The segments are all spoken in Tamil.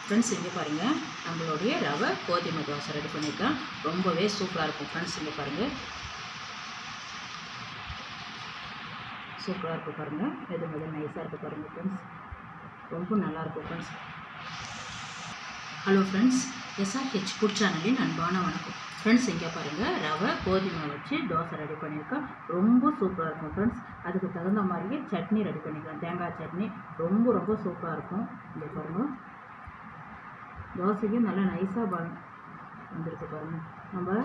ஃப்ரெண்ட்ஸ் இங்கே பாருங்கள், நம்மளுடைய ரவை கோதுமை தோசை ரெடி பண்ணியிருக்கேன். ரொம்பவே சூப்பராக இருக்கும் ஃப்ரெண்ட்ஸ். இங்கே பாருங்கள், சூப்பராக இருக்கும் பாருங்கள். மெது நைஸாக இருக்குது பாருங்கள் ஃப்ரெண்ட்ஸ். ரொம்ப நல்லாயிருக்கும் friends. Hello friends, SRH food சேனலின் அன்பான வணக்கம் ஃப்ரெண்ட்ஸ். இங்கே பாருங்கள், ரவை கோதுமை வச்சு தோசை ரெடி பண்ணியிருக்கேன். ரொம்ப சூப்பராக இருக்கும் ஃப்ரெண்ட்ஸ். அதுக்கு தகுந்த மாதிரியே சட்னி ரெடி பண்ணிக்கலாம், தேங்காய் சட்னி. ரொம்ப சூப்பராக இருக்கும். இங்கே பாருங்கள், தோசைக்கும் நல்லா நைஸாக வந்துருக்கு பாருங்கள். நம்ம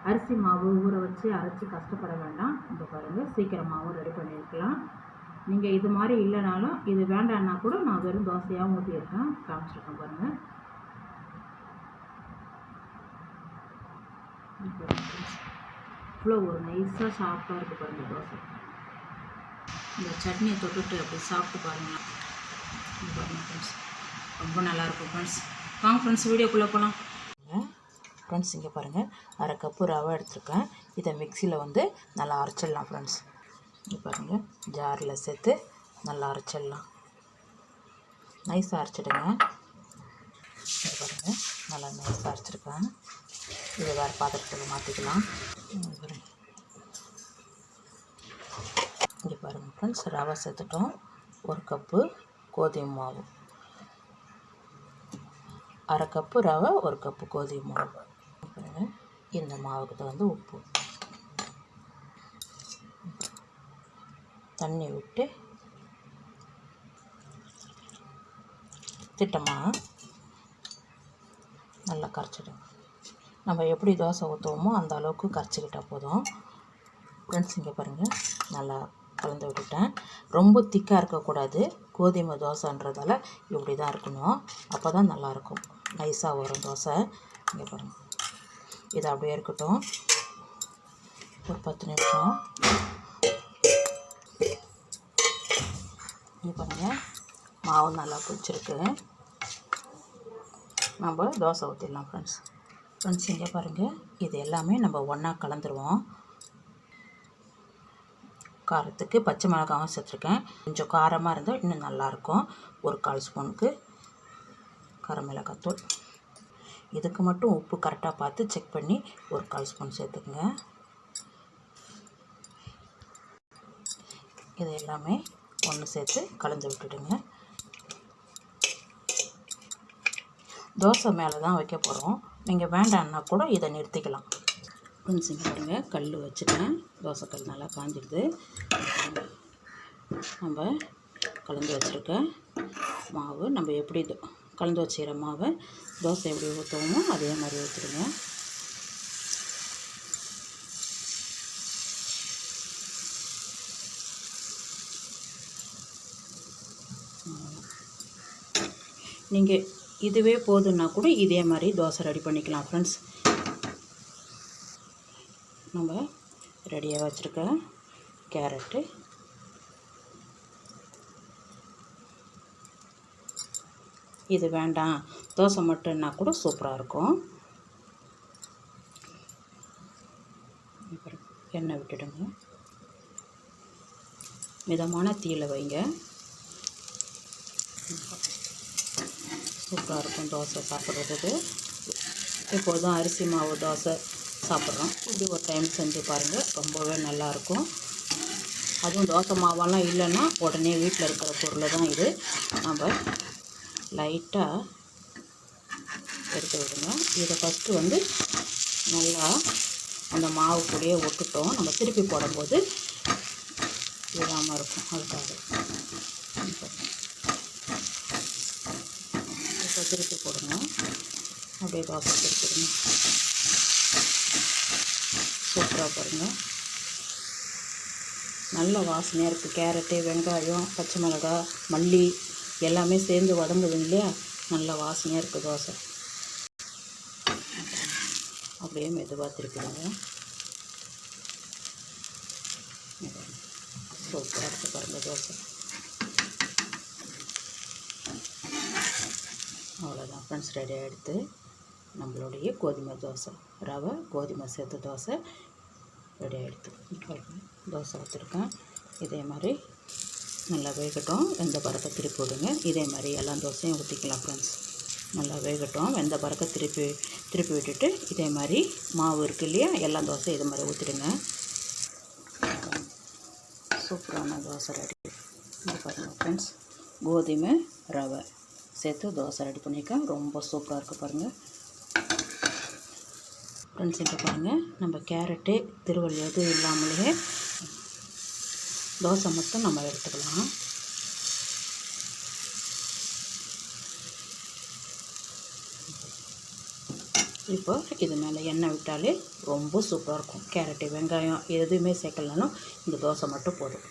அரிசி மாவு ஊற வச்சு அரைச்சி கஷ்டப்பட வேண்டாம். இங்கே பாருங்கள், சீக்கிரமாகவும் ரெடி பண்ணியிருக்கலாம். நீங்கள் இது மாதிரி இல்லைனாலும், இது வேண்டான்னா கூட நான் வெறும் தோசையாகவும் ஊற்றியிருக்கேன், காமிச்சிருக்கேன் பாருங்கள். இவ்வளோ ஒரு நைஸாக சாஃப்டாக இருக்குது பாருங்கள் தோசை. இந்த சட்னியை தொட்டுட்டு அப்படி சாப்பிட்டு பாருங்கள். பாருங்கள் ஃப்ரெண்ட்ஸ், ரொம்ப நல்லாயிருக்கும் ஃப்ரெண்ட்ஸ். வாங்க ஃப்ரெண்ட்ஸ், வீடியோக்குள்ளே போகலாம் ஃப்ரெண்ட்ஸ். இங்கே பாருங்கள், அரை கப்பு ரவை எடுத்துருக்கேன். இதை மிக்சியில் நல்லா அரைச்சிடலாம் ஃப்ரெண்ட்ஸ். இங்கே பாருங்கள், ஜாரில் சேர்த்து நல்லா அரைச்சிடலாம். நைஸாக அரைச்சிடுங்க. இங்கே பாருங்கள், நல்லா நைஸாக அரைச்சிருக்கேன். இதை வேறு பாத்திரத்துக்கு மாற்றிக்கலாம். இங்கே பாருங்கள் ஃப்ரெண்ட்ஸ், ரவை சேர்த்துட்டோம். ஒரு கப்பு கோதுமை மாவு, அரை கப்பு ரவை, ஒரு கப்பு கோதுமை மாவு. இந்த மாவுக்கு உப்பு, தண்ணி விட்டு திட்டமாக நல்லா கரைச்சிடும். நம்ம எப்படி தோசை ஊற்றுவோமோ அந்த அளவுக்கு கரைச்சிக்கிட்டால் போதும் ஃப்ரெண்ட்ஸ். இங்கே பாருங்கள், நல்லா கலந்து விட்டுட்டேன். ரொம்ப திக்காக இருக்கக்கூடாது. கோதுமை தோசைன்றதால இப்படி தான் இருக்கணும். அப்போ தான் நல்லாயிருக்கும், நைஸாக வரும் தோசை. இங்கே பாருங்கள், இது அப்படியே இருக்கட்டும் ஒரு 10 நிமிஷம். இங்கே பாருங்கள், மாவு நல்லா பிடிச்சிருக்கு. நம்ம தோசை ஊற்றிடலாம் ஃப்ரெண்ட்ஸ். இங்கே பாருங்கள், இது எல்லாமே நம்ம ஒன்றா கலந்துருவோம். காரத்துக்கு பச்சை மிளகாவும் சேர்த்துருக்கேன். கொஞ்சம் காரமாக இருந்தால் இன்னும் நல்லாயிருக்கும். ஒரு 1/4 ஸ்பூனுக்கு கார மிளகாத்தூள். இதுக்கு மட்டும் உப்பு கரெக்டாக பார்த்து செக் பண்ணி ஒரு 1/4 ஸ்பூன் சேர்த்துக்குங்க. இது எல்லாமே ஒன்று சேர்த்து கலந்து விட்டுடுங்க. தோசை மேலே தான் வைக்க போகிறோம். நீங்கள் வேண்டான்னா கூட இதை நிறுத்திக்கலாம் ஃப்ரெண்ட்ஸ். இங்கே பாருங்கள், கல் வச்சுட்டேன். தோசைக்கல் நல்லா காஞ்சிடுது. நம்ம கலந்து வச்சுருக்க மாவு, நம்ம எப்படி கலந்து வச்சுக்கிற மாவை தோசை எப்படி ஊற்றுவோமோ அதே மாதிரி ஊற்றிடுங்க. நீங்கள் இதுவே போதுன்னா கூட இதே மாதிரி தோசை ரெடி பண்ணிக்கலாம் ஃப்ரெண்ட்ஸ். நம்ம ரெடியாக வச்சுருக்க கேரட்டு, இது வேண்டாம் தோசை மட்டும்னா கூட சூப்பராக இருக்கும். எண்ணெய் விட்டுடுங்க. மிதமான தீயில் வைங்க. சூப்பராக இருக்கும் தோசை சாப்பிட்றதுக்கு. இப்போதும் அரிசி மாவு தோசை சாப்பிட்றோம். இப்படி ஒரு டைம் செஞ்சு பாருங்கள், ரொம்பவே நல்லாயிருக்கும். அதுவும் தோசை மாவெல்லாம் இல்லைன்னா உடனே வீட்டில் இருக்கிற பொருளை தான் இது. நம்ம லைட்டாக எடுத்து விடுங்க. இதை ஃபஸ்ட்டு நல்லா அந்த மாவு கூடயே ஒட்டுட்டோம். நம்ம திருப்பி போடும்போது விடாமல் இருக்கும். அதுக்காக இப்போ திருப்பி போடுங்க. அப்படியே தோசை திருப்பிடுங்க. சூப்பராக பாருங்கள், நல்ல வாசனையாக இருக்குது. கேரட்டு, வெங்காயம், பச்சை மிளகாய், மல்லி எல்லாமே சேர்ந்து வதங்குது இல்லையா, நல்ல வாசனையாக இருக்குது தோசை. அப்படியே மெதுவாக திருப்பிடுங்க. சூப்பராக இருக்குது பாருங்கள் தோசை. அவ்வளோதான் ஃப்ரெண்ட்ஸ், ரெடியாக எடுத்து நம்மளுடைய கோதுமை தோசை, ரவை கோதுமை சேர்த்து தோசை ரெடியாக எடுத்து தோசை ஊற்றிருக்கேன். இதே மாதிரி நல்லா வேகட்டும். வெந்த பருப்பை திருப்பி விடுங்க. இதே மாதிரி எல்லா தோசையும் ஊற்றிக்கலாம் ஃப்ரெண்ட்ஸ். நல்லா வேகட்டும். வெந்த பிறகு திருப்பி திருப்பி விட்டுட்டு இதே மாதிரி மாவு இருக்குது இல்லையா, எல்லா தோசை இது மாதிரி ஊற்றிடுங்க. சூப்பரான தோசை ரெடி. இது பாருங்கள் ஃப்ரெண்ட்ஸ், கோதுமை ரவை சேர்த்து தோசை ரெடி பண்ணியிருக்கேன். ரொம்ப சூப்பராக இருக்குது பாருங்கள் ஃப்ரெண்ட்ஸ். இங்கே பாருங்கள், நம்ம கேரட்டு திருவள்ளி எதுவும் இல்லாமலே தோசை மட்டும் நம்ம எடுத்துக்கலாம். இப்போ இது மேலே எண்ணெய் விட்டாலே ரொம்ப சூப்பராக இருக்கும். கேரட்டு வெங்காயம் எதுவுமே சேர்க்கலனாலும் இந்த தோசை மட்டும் போதும்.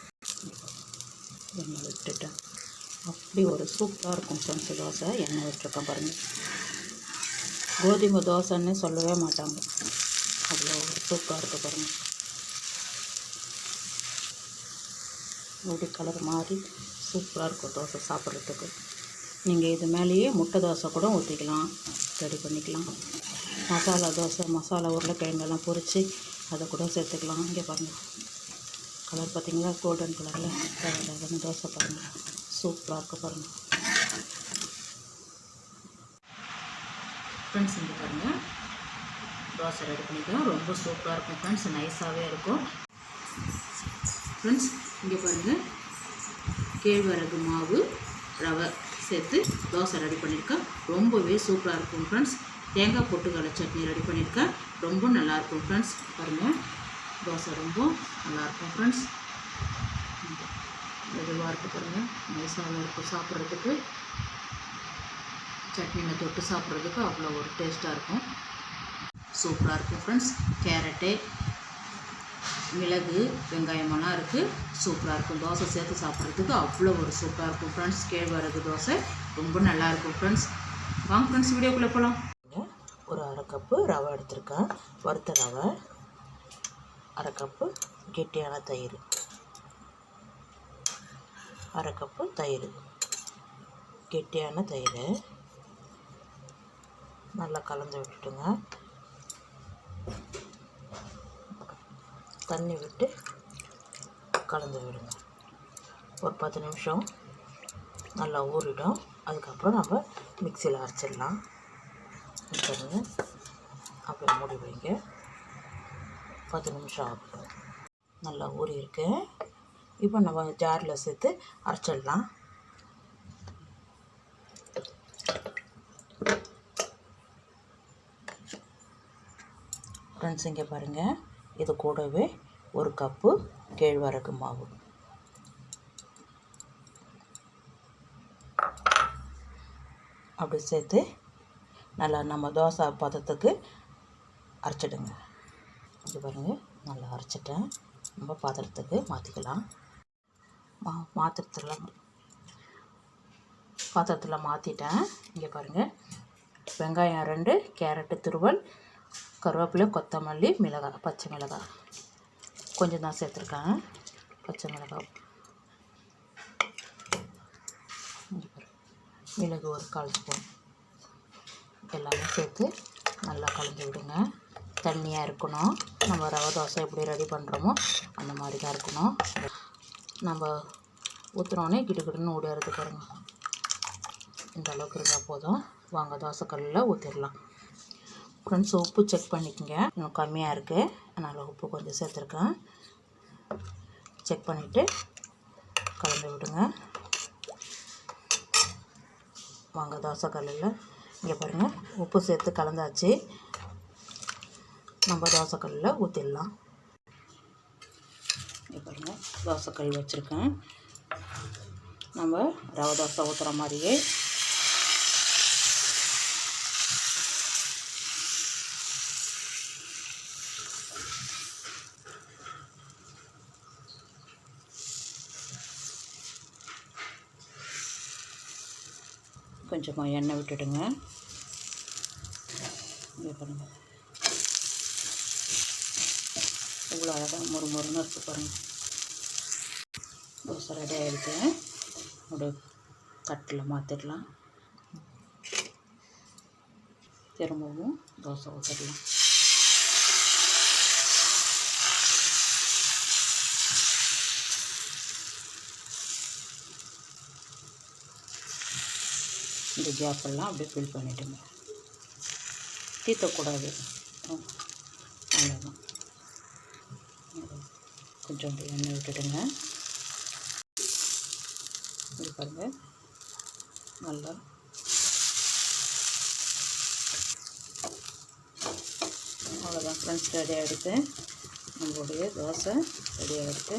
எண்ணெய் விட்டுட்டேன், அப்படி ஒரு சூப்பராக இருக்கும் ஃப்ரெண்ட்ஸ். தோசை எண்ணெய் விட்டுருக்கேன் பாருங்கள். கோதுமை தோசைன்னு சொல்லவே மாட்டாங்க, அவ்வளோ ஒரு சூப்பராக இருக்குது பாருங்கள். அப்படி கலர் மாதிரி சூப்பராக இருக்கும் தோசை சாப்பிட்றதுக்கு. நீங்கள் இது மேலேயே முட்டை தோசை கூட ஊற்றிக்கலாம், ரெடி பண்ணிக்கலாம். மசாலா தோசை, மசாலா உருளைக்கிழங்கெல்லாம் பொரித்து அதை கூட சேர்த்துக்கலாம். இங்கே பாருங்கள், கலர் பார்த்திங்களா, கோல்டன் கலரில் தோசை பாருங்கள், சூப்பராக இருக்குது பாருங்கள் ஃப்ரெண்ட்ஸ். இங்கே பாருங்கள், தோசை ரெடி பண்ணிக்கலாம். ரொம்ப சூப்பராக இருக்கும் ஃப்ரெண்ட்ஸ், நைஸாகவே இருக்கும் ஃப்ரெண்ட்ஸ். இங்கே பாருங்கள், கேழ்வரகு மாவு ரவை சேர்த்து தோசை ரெடி பண்ணியிருக்கேன். ரொம்பவே சூப்பராக இருக்கும் ஃப்ரெண்ட்ஸ். தேங்காய் பொட்டுக்கடலை சட்னி ரெடி பண்ணியிருக்கேன். ரொம்ப நல்லாயிருக்கும் ஃப்ரெண்ட்ஸ். பாருங்கள், தோசை ரொம்ப நல்லாயிருக்கும் ஃப்ரெண்ட்ஸ். மெதுவாக இருக்குது பாருங்கள், நைஸாகவும் இருக்கும். சாப்பிட்றதுக்கு சட்னியில் தொட்டு சாப்பிட்றதுக்கு அவ்வளோ ஒரு டேஸ்ட்டாக இருக்கும். சூப்பராக இருக்கும் ஃப்ரெண்ட்ஸ். கேரட்டு மிளகு வெங்காயமெல்லாம் இருக்குது, சூப்பராக இருக்கும். தோசை சேர்த்து சாப்பிட்றதுக்கு அவ்வளோ ஒரு சூப்பராக இருக்கும் ஃப்ரெண்ட்ஸ். கேழ்வரகு தோசை ரொம்ப நல்லாயிருக்கும் ஃப்ரெண்ட்ஸ். வாங்க ஃப்ரெண்ட்ஸ், வீடியோக்குள்ளே போகலாம். ஒரு அரை கப்பு ரவை எடுத்திருக்கேன், வறுத்த ரவை. அரை கப்பு கெட்டியான தயிர், அரை கப்பு தயிர், கெட்டியான தயிர் நல்லா கலந்து விட்டுட்டுங்க. தண்ணி விட்டு கலந்து விடுங்க. ஒரு 10 நிமிஷம் நல்லா ஊறிடும். அதுக்கப்புறம் நம்ம மிக்சியில் அரைச்சிடலாம். பாருங்க, அப்புறம் மூடி வைங்க. 10 நிமிஷம் ஆகட்டும். நல்லா ஊறி இருக்கு. இப்போ நம்ம ஜாரில் சேர்த்து அரைச்சிடலாம். ஃப்ரெண்ட்ஸ், இங்கே பாருங்கள், இது கூடவே ஒரு கப்பு கேழ்வரகு மாவு, அப்படி சேர்த்து நல்லா நம்ம தோசை பதத்துக்கு அரைச்சிடுங்க. இது பாருங்கள், நல்லா அரைச்சிட்டேன். நம்ம பாத்திரத்துக்கு மாற்றிக்கலாம். பாத்திரத்தில் மாற்றிட்டேன். இங்கே பாருங்கள், வெங்காயம் 2, கேரட்டு துருவல், கருவேப்பிலை, கொத்தமல்லி, மிளகாய், பச்சை மிளகாய் கொஞ்சம் தான் சேர்த்துருக்கேன். பச்சை மிளகாய், மிளகு ஒரு 1/4 ஸ்பூன் எல்லாமே சேர்த்து நல்லா கலந்து விடுங்க. தண்ணியாக இருக்கணும். நம்ம ரவை தோசை எப்படி ரெடி பண்ணுறோமோ அந்த மாதிரி தான் இருக்கணும். நம்ம ஊற்றுனோடனே கிடுகிடுன்னு ஓடிறது பாருங்கள். இந்த அளவுக்கு இருந்தால் போதும். வாங்க தோசைக்கல்லில் ஊற்றிடலாம். ஃப்ரெண்ட்ஸ், உப்பு செக் பண்ணிக்கோங்க, இன்னும் கம்மியாக இருக்குது, அதனால் உப்பு கொஞ்சம் சேர்த்துருக்கேன். செக் பண்ணிவிட்டு கலந்து விடுங்க. வாங்க தோசைக்கல்லில், இங்கே பாருங்கள், உப்பு சேர்த்து கலந்தாச்சு. நம்ம தோசைக்கல்லில் ஊற்றிடலாம். இங்கே பாருங்கள், தோசைக்கல் வச்சுருக்கேன். நம்ம ரவை தோசை ஊற்றுற மாதிரியே கொஞ்சமாக எண்ணெய் விட்டுடுங்க. இங்கே பாருங்கள், இவ்வளோ அழகாக மொறுமொறுன்னு இருக்கு பாருங்கள். தோசை ரெடி ஆகிடுது. ஒரு தட்டில் மாற்றிடலாம். திரும்பவும் தோசை ஊற்றிடலாம். இந்த கேப்பெல்லாம் அப்படியே ஃபில் பண்ணிவிட்டுங்க, தீத்தக்கூடாது. அவ்வளோதான். கொஞ்சோண்டு எண்ணெய் விட்டுடுங்க. இது பாருங்கள், நல்லா அவ்வளோதான் ஃப்ரெண்ட்ஸ், ரெடி ஆகிடுது. நம்மளுடைய தோசை ரெடி ஆகிடுது.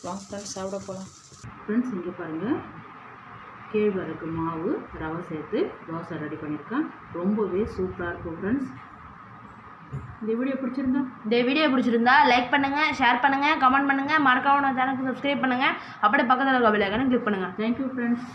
வாங்க ஃப்ரெண்ட்ஸ் சாப்பிட போகலாம். ஃப்ரெண்ட்ஸ் இங்கே பாருங்கள், கேழ்வரகு மாவு ரவை சேர்த்து தோசை ரெடி பண்ணியிருக்கேன். ரொம்பவே சூப்பராக இருக்கும் ஃப்ரெண்ட்ஸ். இந்த வீடியோ பிடிச்சிருந்தா லைக் பண்ணுங்கள், ஷேர் பண்ணுங்கள், கமெண்ட் பண்ணுங்கள், மறக்காம நம்ம சேனலுக்கு சப்ஸ்கிரைப் பண்ணுங்கள். அப்படியே பக்கத்தில் இருக்க பெல் ஐகானை கிளிக் பண்ணுங்கள். Thank you friends.